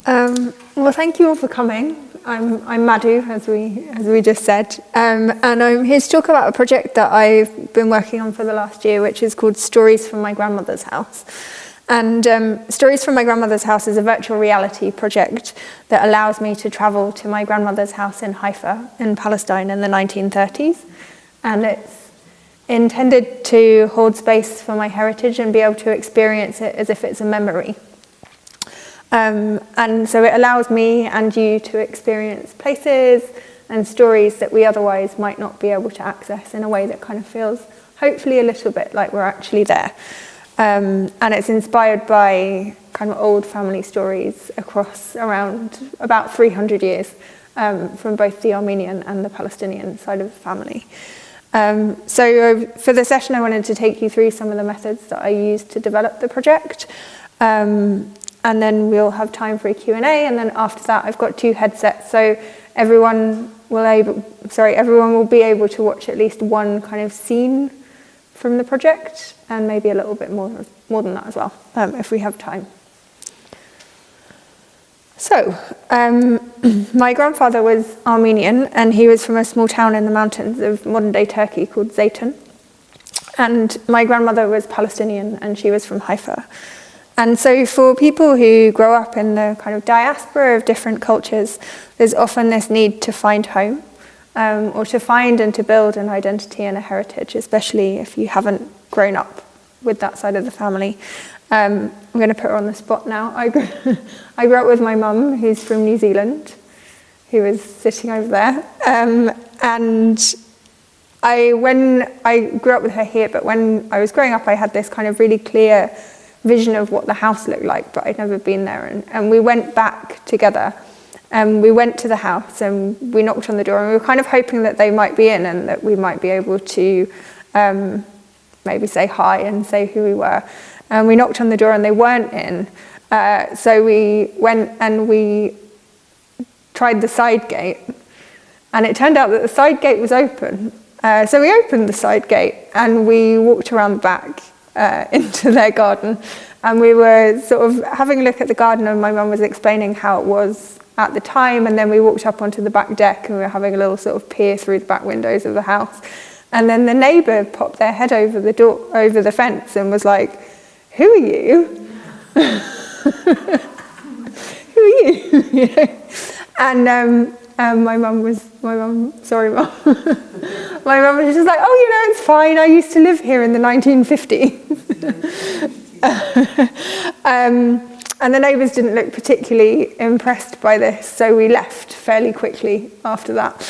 Well, thank you all for coming. I'm Madhu, as we just said, and I'm here to talk about a project that I've been working on for the last year, which is called Stories from My Grandmother's House. And Stories from My Grandmother's House is a virtual reality project that allows me to travel to my grandmother's house in Haifa in Palestine in the 1930s. And it's intended to hold space for my heritage and be able to experience it as if it's a memory. And so it allows me and you to experience places and stories that we otherwise might not be able to access in a way that kind of feels hopefully a little bit like we're actually there. And it's inspired by kind of old family stories across around about 300 years from both the Armenian and the Palestinian side of the family. So for the session, I wanted to take you through some of the methods that I used to develop the project. And then we'll have time for a Q&A, and then after that I've got 2 headsets, so everyone will be able to watch at least one kind of scene from the project, and maybe a little bit more than that as well, if we have time. So, my grandfather was Armenian, and he was from a small town in the mountains of modern-day Turkey called Zeytin. And my grandmother was Palestinian, and she was from Haifa. And so for people who grow up in the kind of diaspora of different cultures, there's often this need to find home, or to find and to build an identity and a heritage, especially if you haven't grown up with that side of the family. I'm going to put her on the spot now. I grew up with my mum, who's from New Zealand, who is sitting over there. And when I grew up with her here, but when I was growing up, I had this kind of really clear vision of what the house looked like, but I'd never been there. And we went back together, and we went to the house, and we knocked on the door, and we were kind of hoping that they might be in and that we might be able to maybe say hi and say who we were. And we knocked on the door, and they weren't in. So we went and we tried the side gate, and it turned out that the side gate was open. So we opened the side gate, and we walked around the back into their garden, and we were sort of having a look at the garden, and my mum was explaining how it was at the time, and then we walked up onto the back deck, and we were having a little sort of peer through the back windows of the house, and then the neighbour popped their head over the fence and was like, "Who are you?" "Who are you?" You know? And my mum, sorry mum. My mum was just like, "Oh, you know, it's fine. I used to live here in the 1950s. And the neighbours didn't look particularly impressed by this, so we left fairly quickly after that.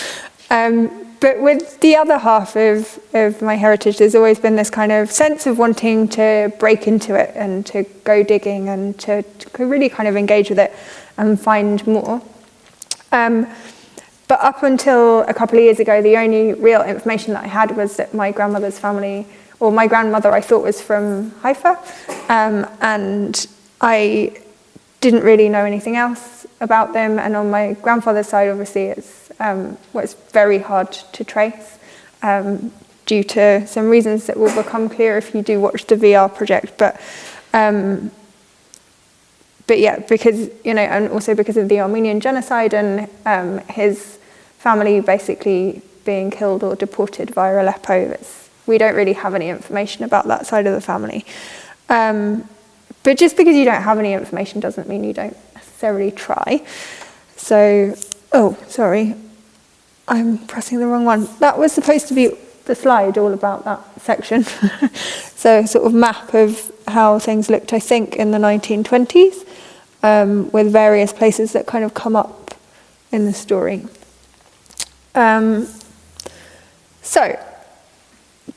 But with the other half of my heritage, there's always been this kind of sense of wanting to break into it and to go digging and to really kind of engage with it and find more. But up until a couple of years ago, the only real information that I had was that my grandmother's family, or my grandmother I thought was from Haifa, and I didn't really know anything else about them. And on my grandfather's side, obviously, it's very hard to trace due to some reasons that will become clear if you do watch the VR project. But yeah, because, you know, and also because of the Armenian genocide and his family basically being killed or deported via Aleppo, we don't really have any information about that side of the family. But just because you don't have any information doesn't mean you don't necessarily try. So, oh, sorry, I'm pressing the wrong one. That was supposed to be the slide all about that section. So sort of map of how things looked, I think, in the 1920s, with various places that kind of come up in the story. So,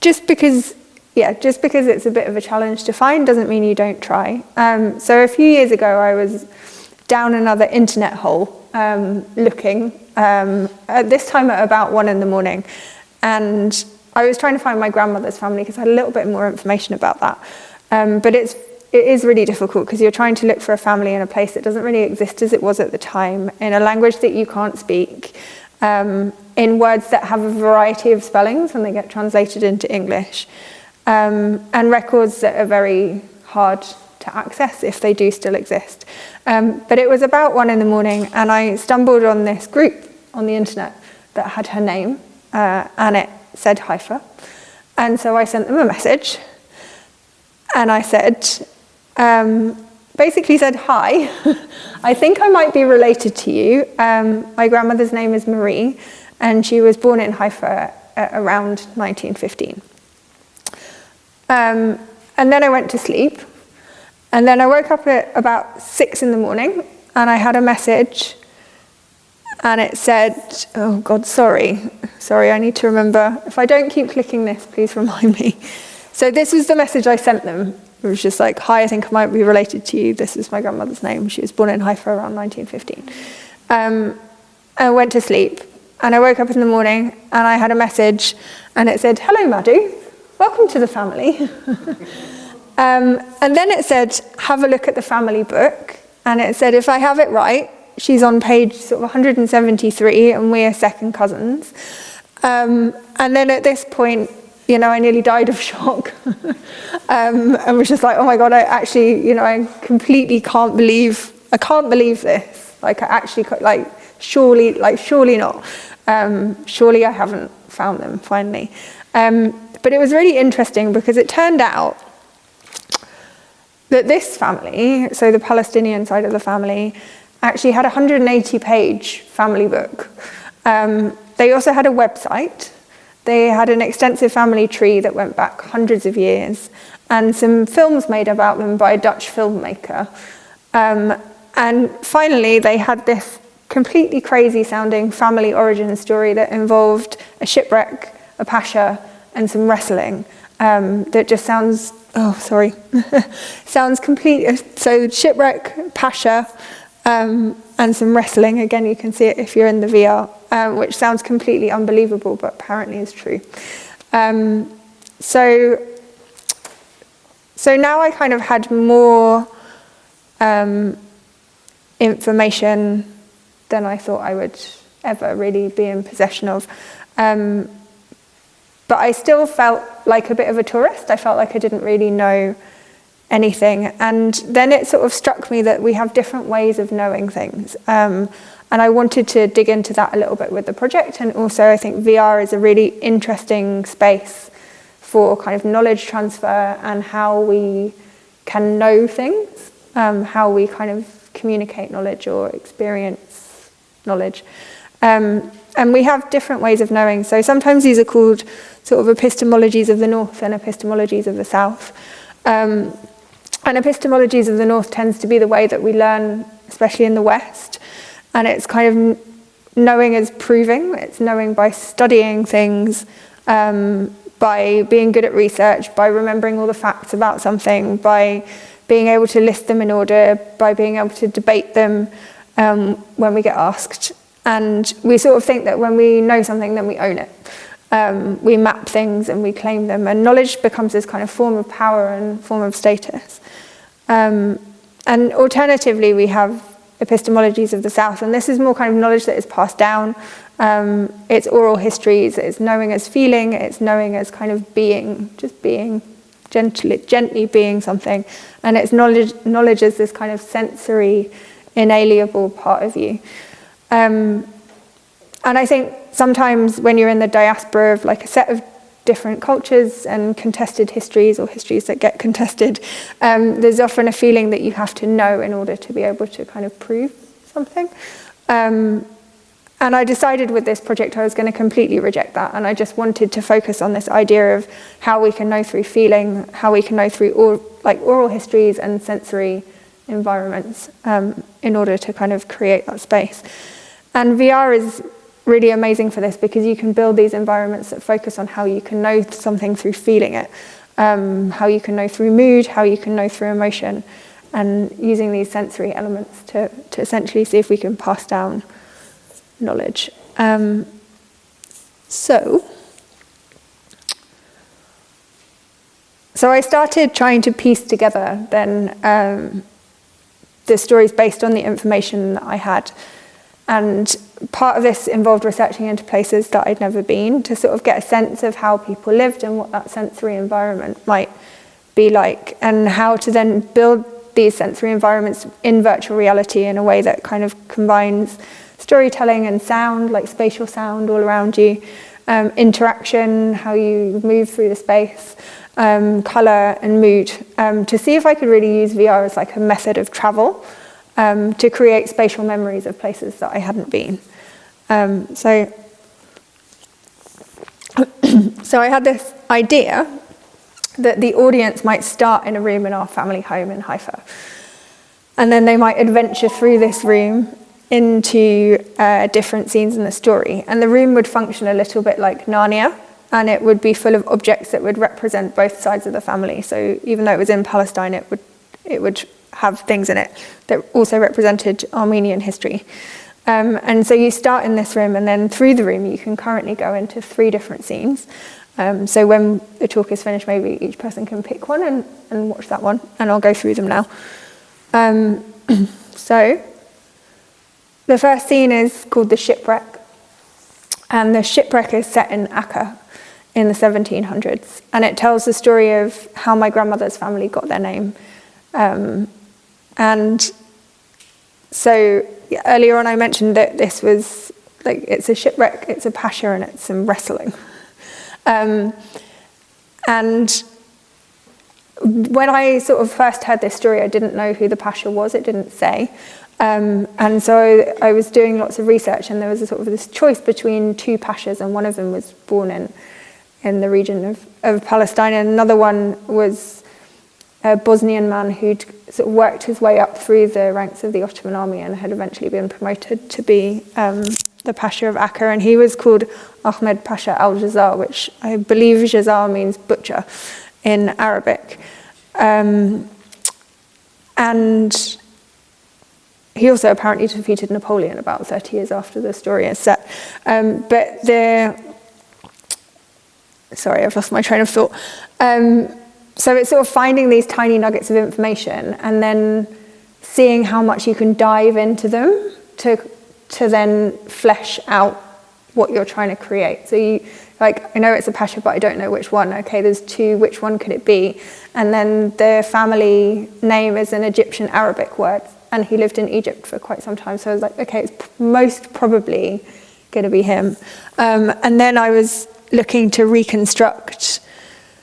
just because it's a bit of a challenge to find doesn't mean you don't try. So a few years ago, I was down another internet hole looking, at this time at about 1 a.m, and I was trying to find my grandmother's family because I had a little bit more information about that. But it is really difficult because you're trying to look for a family in a place that doesn't really exist as it was at the time, in a language that you can't speak, in words that have a variety of spellings when they get translated into English, and records that are very hard to access if they do still exist. But it was about 1 a.m, and I stumbled on this group on the internet that had her name, and it said Haifa. And so I sent them a message, and I said, basically said, hi, I think I might be related to you. My grandmother's name is Marie, and she was born in Haifa around 1915. And then I went to sleep, and then I woke up at about 6 a.m, and I had a message, and it said, oh God, sorry, I need to remember. If I don't keep clicking this, please remind me. So this was the message I sent them. It was just like, hi, I think I might be related to you. This is my grandmother's name. She was born in Haifa around 1915. I went to sleep, and I woke up in the morning, and I had a message, and it said, hello, Madhu, welcome to the family. And then it said, have a look at the family book. And it said, if I have it right, she's on page sort of 173, and we're second cousins. And then at this point, I nearly died of shock. And was just like, oh my God, I completely can't believe this. Like, I actually, surely not. Surely I haven't found them finally. But it was really interesting because it turned out that this family, so the Palestinian side of the family, actually had a 180-page family book. They also had a website. They had an extensive family tree that went back hundreds of years, and some films made about them by a Dutch filmmaker. And finally, they had this completely crazy-sounding family origin story that involved a shipwreck, a pasha, and some wrestling. That just sounds, sounds complete. So shipwreck, pasha, and some wrestling. Again, you can see it if you're in the VR, which sounds completely unbelievable, but apparently is true. So now I kind of had more information than I thought I would ever really be in possession of. But I still felt like a bit of a tourist. I felt like I didn't really know anything. And then it sort of struck me that we have different ways of knowing things. And I wanted to dig into that a little bit with the project. And also I think VR is a really interesting space for kind of knowledge transfer and how we can know things, how we kind of communicate knowledge or experience knowledge. And we have different ways of knowing. So sometimes these are called sort of epistemologies of the North and epistemologies of the South. And epistemologies of the North tends to be the way that we learn, especially in the West. And it's kind of knowing as proving. It's knowing by studying things, by being good at research, by remembering all the facts about something, by being able to list them in order, by being able to debate them when we get asked. And we sort of think that when we know something, then we own it. We map things and we claim them. And knowledge becomes this kind of form of power and form of status. And alternatively, we have epistemologies of the South. And this is more kind of knowledge that is passed down. It's oral histories. It's knowing as feeling. It's knowing as kind of being, just being, gently being something. And it's knowledge as this kind of sensory, inalienable part of you. And I think sometimes when you're in the diaspora of like a set of different cultures and contested histories or histories that get contested, there's often a feeling that you have to know in order to be able to kind of prove something. And I decided with this project I was going to completely reject that, and I just wanted to focus on this idea of how we can know through feeling, how we can know through oral histories and sensory environments in order to kind of create that space. And VR is really amazing for this because you can build these environments that focus on how you can know something through feeling it, how you can know through mood, how you can know through emotion, and using these sensory elements to essentially see if we can pass down knowledge. So I started trying to piece together then the stories based on the information that I had. And part of this involved researching into places that I'd never been to sort of get a sense of how people lived and what that sensory environment might be like, and how to then build these sensory environments in virtual reality in a way that kind of combines storytelling and sound, like spatial sound all around you, interaction, how you move through the space, colour and mood, to see if I could really use VR as like a method of travel, to create spatial memories of places that I hadn't been. So I had this idea that the audience might start in a room in our family home in Haifa, and then they might adventure through this room into different scenes in the story. And the room would function a little bit like Narnia, and it would be full of objects that would represent both sides of the family. So even though it was in Palestine, it would have things in it that also represented Armenian history. And so you start in this room, and then through the room you can currently go into 3 different scenes. So when the talk is finished, maybe each person can pick one and watch that one, and I'll go through them now. So the first scene is called The Shipwreck, and the shipwreck is set in Acre in the 1700s, and it tells the story of how my grandmother's family got their name. And so earlier on I mentioned that this was like, it's a shipwreck, it's a pasha, and it's some wrestling. And when I sort of first heard this story, I didn't know who the pasha was, it didn't say. And so I was doing lots of research, and there was a sort of this choice between 2 pashas, and one of them was born in the region of Palestine, and another one was a Bosnian man who'd sort of worked his way up through the ranks of the Ottoman army and had eventually been promoted to be the Pasha of Acre, and he was called Ahmed Pasha al-Jazar, which I believe Jazar means butcher in Arabic. And he also apparently defeated Napoleon about 30 years after the story is set. Sorry, I've lost my train of thought. So it's sort of finding these tiny nuggets of information and then seeing how much you can dive into them to then flesh out what you're trying to create. So you, like, I know it's a pasha, but I don't know which one. Okay, there's 2, which one could it be? And then the family name is an Egyptian Arabic word, and he lived in Egypt for quite some time. So I was like, okay, it's most probably going to be him. And then I was looking to reconstruct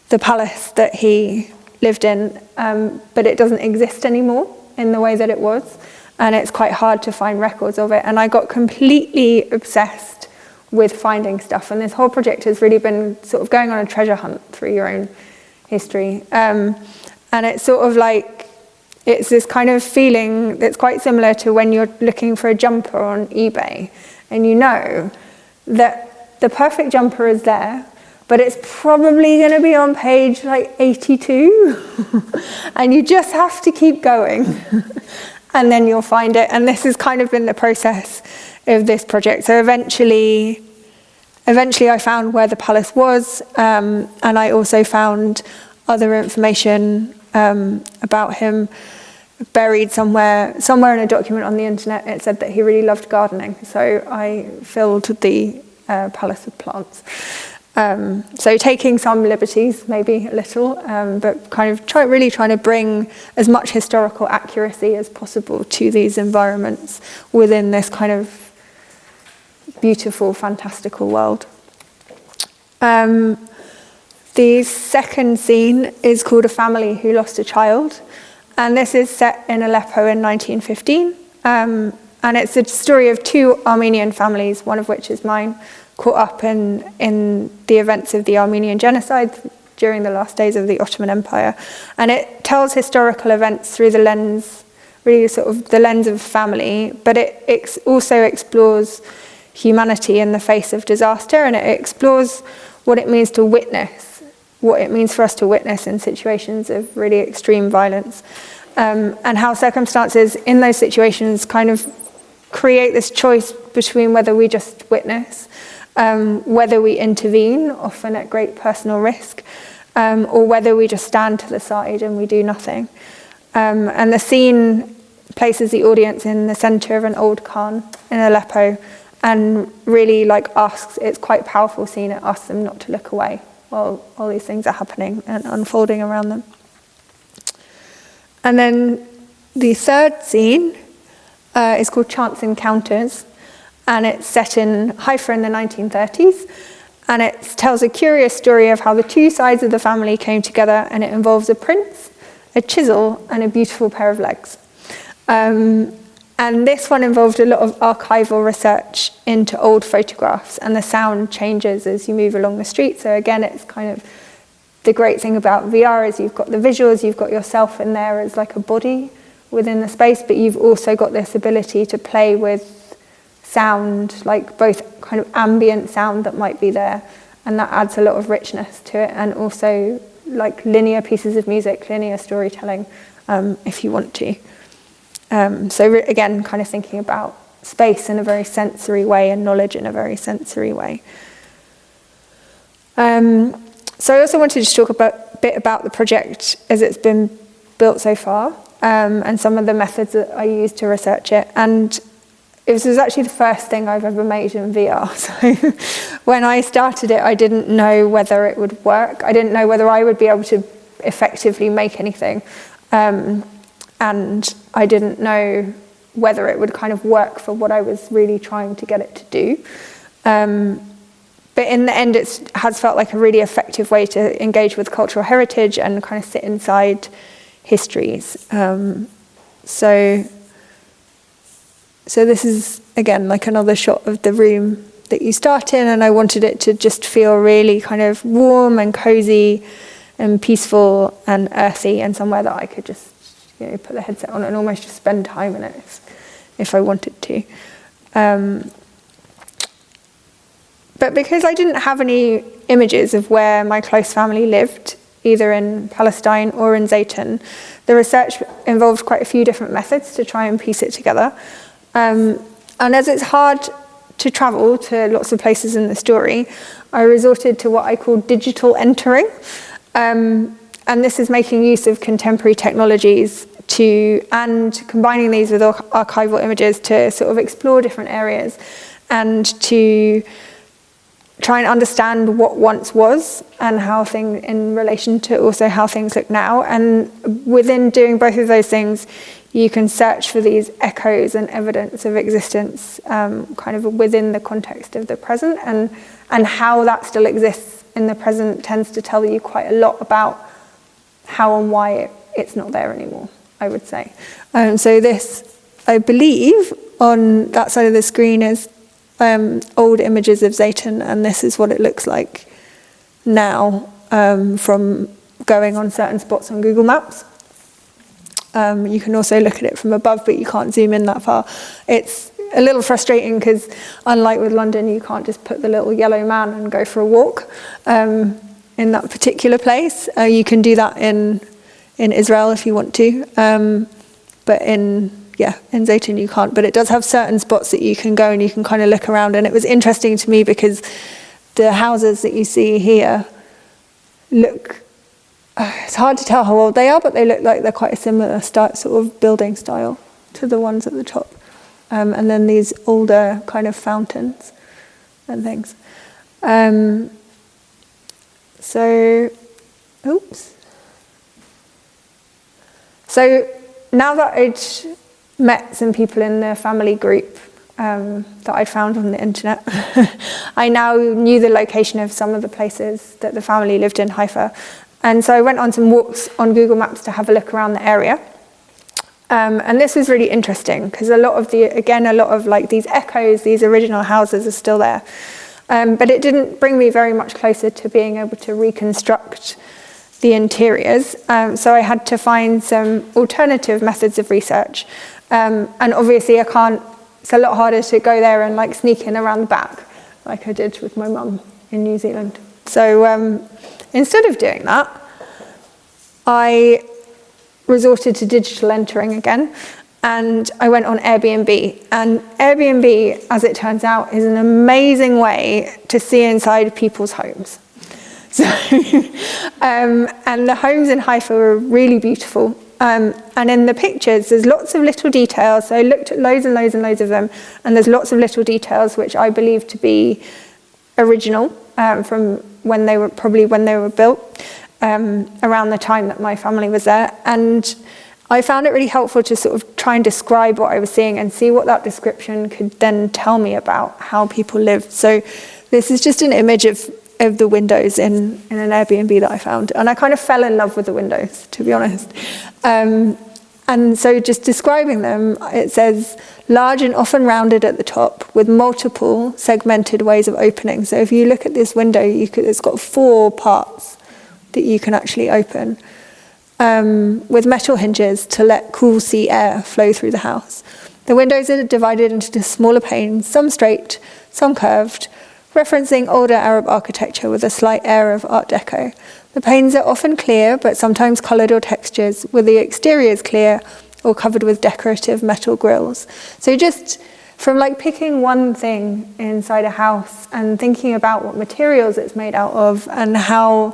the palace that he lived in, but it doesn't exist anymore in the way that it was, and it's quite hard to find records of it. And I got completely obsessed with finding stuff, and this whole project has really been sort of going on a treasure hunt through your own history. And it's sort of like, it's this kind of feeling that's quite similar to when you're looking for a jumper on eBay, and you know that the perfect jumper is there, but it's probably going to be on page like 82, and you just have to keep going, and then you'll find it. And this has kind of been the process of this project. So eventually I found where the palace was, and I also found other information about him buried somewhere in a document on the internet. It said that he really loved gardening, so I filled the palace with plants. So taking some liberties, maybe a little, but kind of really trying to bring as much historical accuracy as possible to these environments within this kind of beautiful, fantastical world. The second scene is called A Family Who Lost a Child, and this is set in Aleppo in 1915, and it's the story of 2 Armenian families, one of which is mine, caught up in the events of the Armenian genocide during the last days of the Ottoman Empire. And it tells historical events through the lens, really sort of the lens of family, but it also explores humanity in the face of disaster, and it explores what it means to witness, what it means for us to witness in situations of really extreme violence, and how circumstances in those situations kind of create this choice between whether we just witness, whether we intervene, often at great personal risk, or whether we just stand to the side and we do nothing. And the scene places the audience in the centre of an old khan in Aleppo, and really asks, it's quite a powerful scene, it asks them not to look away while all these things are happening and unfolding around them. And then the third scene is called Chance Encounters, and it's set in Haifa in the 1930s. And it tells a curious story of how the two sides of the family came together, and it involves a prince, a chisel, and a beautiful pair of legs. And this one involved a lot of archival research into old photographs, and the sound changes as you move along the street. So again, it's kind of the great thing about VR is you've got the visuals, you've got yourself in there as like a body within the space, but you've also got this ability to play with sound, like both kind of ambient sound that might be there, and that adds a lot of richness to it, and also like linear pieces of music, linear storytelling, if you want to. So again, kind of thinking about space in a very sensory way and knowledge in a very sensory way. So I also wanted to talk a bit about the project as it's been built so far, and some of the methods that I used to research it. And it was actually the first thing I've ever made in VR. So when I started it, I didn't know whether it would work. I didn't know whether I would be able to effectively make anything. And I didn't know whether it would kind of work for what I was really trying to get it to do. But in the end, it has felt like a really effective way to engage with cultural heritage and kind of sit inside histories. So this is, again, like another shot of the room that you start in, and I wanted it to just feel really kind of warm and cozy and peaceful and earthy, and somewhere that I could just, put the headset on and almost just spend time in it if I wanted to. But because I didn't have any images of where my close family lived, either in Palestine or in Zayton, the research involved quite a few different methods to try and piece it together. And as it's hard to travel to lots of places in the story, I resorted to what I call digital entering. And this is making use of contemporary technologies and combining these with archival images to sort of explore different areas and to try and understand what once was and how things in relation to also how things look now. And within doing both of those things, you can search for these echoes and evidence of existence kind of within the context of the present, and how that still exists in the present tends to tell you quite a lot about how and why it's not there anymore, I would say. So this, I believe, on that side of the screen is old images of Zayton, and this is what it looks like now from going on certain spots on Google Maps. You can also look at it from above, but you can't zoom in that far. It's a little frustrating because, unlike with London, you can't just put the little yellow man and go for a walk in that particular place. You can do that in Israel if you want to, but in Zayton you can't. But it does have certain spots that you can go and you can kind of look around. And it was interesting to me because the houses that you see here look, it's hard to tell how old they are, but they look like they're quite a similar sort of building style to the ones at the top. And then these older kind of fountains and things. So now that I'd met some people in the family group that I'd found on the internet, I now knew the location of some of the places that the family lived in Haifa. And so I went on some walks on Google Maps to have a look around the area. And this was really interesting because a lot of like these echoes, these original houses are still there. But it didn't bring me very much closer to being able to reconstruct the interiors. So I had to find some alternative methods of research. And obviously it's a lot harder to go there and like sneak in around the back like I did with my mum in New Zealand. So instead of doing that, I resorted to digital entering again, and I went on Airbnb. And Airbnb, as it turns out, is an amazing way to see inside people's homes. So, and the homes in Haifa were really beautiful. And in the pictures, there's lots of little details. So I looked at loads and loads and loads of them, and there's lots of little details which I believe to be original from when they were built, around the time that my family was there. And I found it really helpful to sort of try and describe what I was seeing and see what that description could then tell me about how people lived. So this is just an image of the windows in an Airbnb that I found. And I kind of fell in love with the windows, to be honest. And so just describing them, it says, large and often rounded at the top with multiple segmented ways of opening. So if you look at this window, it's got 4 parts that you can actually open. With metal hinges to let cool sea air flow through the house. The windows are divided into smaller panes, some straight, some curved, referencing older Arab architecture with a slight air of Art Deco. The panes are often clear, but sometimes coloured or textures, with the exteriors clear or covered with decorative metal grills. So just from like picking one thing inside a house and thinking about what materials it's made out of and how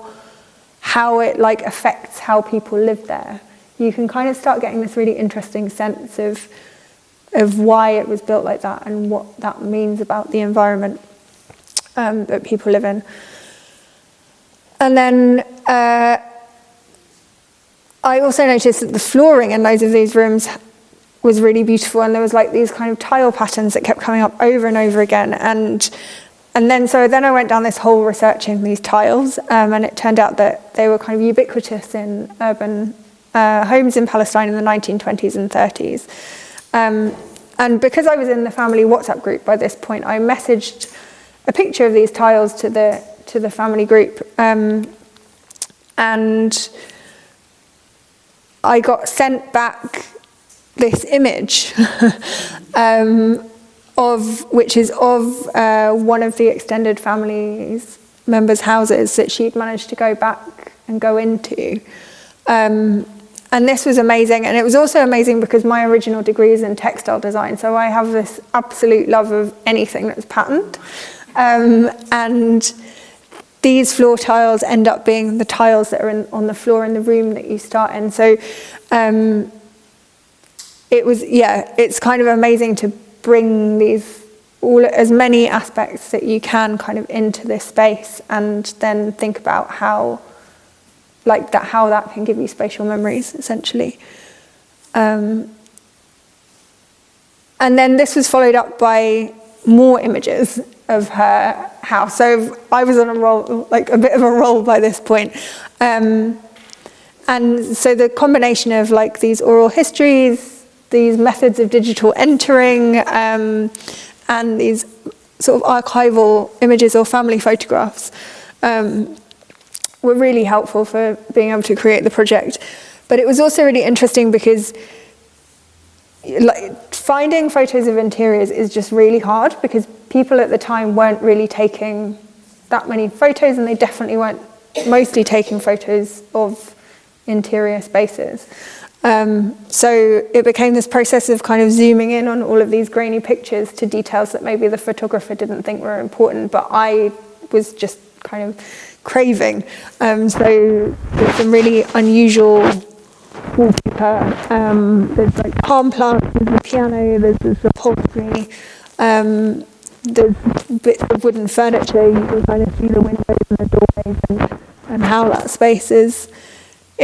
it like affects how people live there, you can kind of start getting this really interesting sense of why it was built like that and what that means about the environment that people live in. And then I also noticed that the flooring in loads of these rooms was really beautiful, and there was like these kind of tile patterns that kept coming up over and over again. And then I went down this whole researching these tiles, and it turned out that they were kind of ubiquitous in urban homes in Palestine in the 1920s and 30s. And because I was in the family WhatsApp group by this point, I messaged a picture of these tiles to the family group, and I got sent back this image which is of one of the extended family's members' houses that she'd managed to go back and go into. And this was amazing, and it was also amazing because my original degree is in textile design, so I have this absolute love of anything that's patterned. And these floor tiles end up being the tiles that are on the floor in the room that you start in. So it's kind of amazing to bring as many aspects that you can kind of into this space, and then think about how that can give you spatial memories, essentially. And then this was followed up by more images of her house. So I was on a bit of a roll by this point. And so the combination of like these oral histories, these methods of digital entering, and these sort of archival images or family photographs were really helpful for being able to create the project. But it was also really interesting because finding photos of interiors is just really hard, because people at the time weren't really taking that many photos, and they definitely weren't mostly taking photos of interior spaces. So it became this process of kind of zooming in on all of these grainy pictures to details that maybe the photographer didn't think were important, but I was just kind of craving. So there's some really unusual wallpaper. There's like palm plants, there's the piano, there's upholstery, there's bits of wooden furniture. You can kind of see the windows and the doorways and how that space is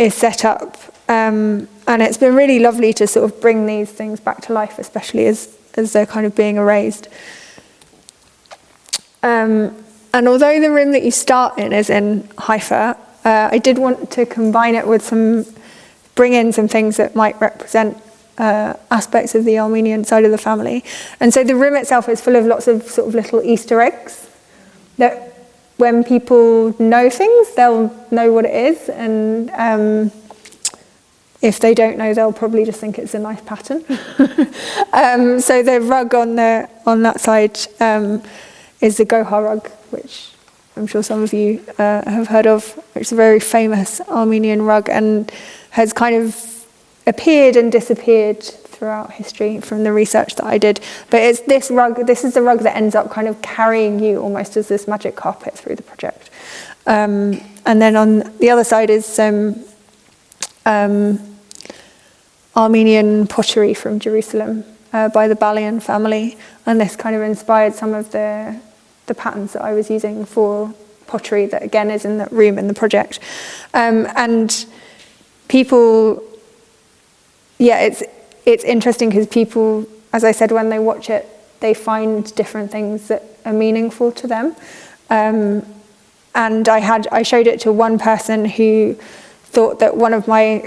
set up. And it's been really lovely to sort of bring these things back to life, especially as they're kind of being erased. And although the room that you start in is in Haifa, I did want to combine it with bring in some things that might represent aspects of the Armenian side of the family. And so the room itself is full of lots of sort of little Easter eggs that when people know things, they'll know what it is. And if they don't know, they'll probably just think it's a nice pattern. So the rug on that side is the Goha rug, which I'm sure some of you have heard of, which is a very famous Armenian rug and has kind of appeared and disappeared throughout history from the research that I did. But it's this rug, this is the rug that ends up kind of carrying you almost as this magic carpet through the project. And then on the other side is some Armenian pottery from Jerusalem by the Balian family. And this kind of inspired some of the patterns that I was using for pottery that again is in that room in the project. And people yeah, it's interesting because people, as I said, when they watch it, they find different things that are meaningful to them. And I showed it to one person who thought that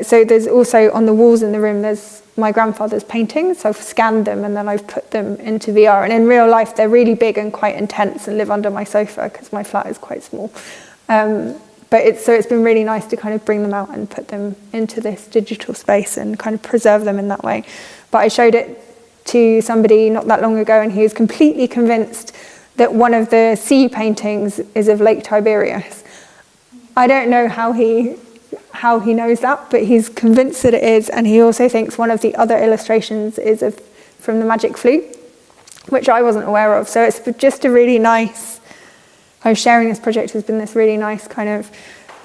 so there's also on the walls in the room, there's my grandfather's paintings. So I've scanned them and then I've put them into VR. And in real life, they're really big and quite intense and live under my sofa because my flat is quite small. But it's been really nice to kind of bring them out and put them into this digital space and kind of preserve them in that way. But I showed it to somebody not that long ago and he was completely convinced that one of the sea paintings is of Lake Tiberias. I don't know how he knows that, but he's convinced that it is, and he also thinks one of the other illustrations is from the Magic Flute, which I wasn't aware of. So it's just a really nice, sharing this project has been this really nice kind of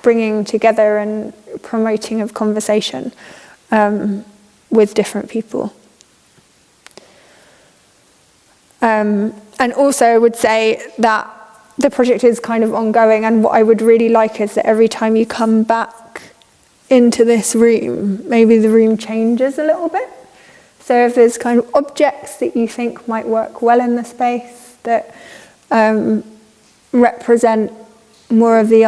bringing together and promoting of conversation with different people. And also I would say that the project is kind of ongoing, and what I would really like is that every time you come back into this room, maybe the room changes a little bit. So if there's kind of objects that you think might work well in the space that represent more of the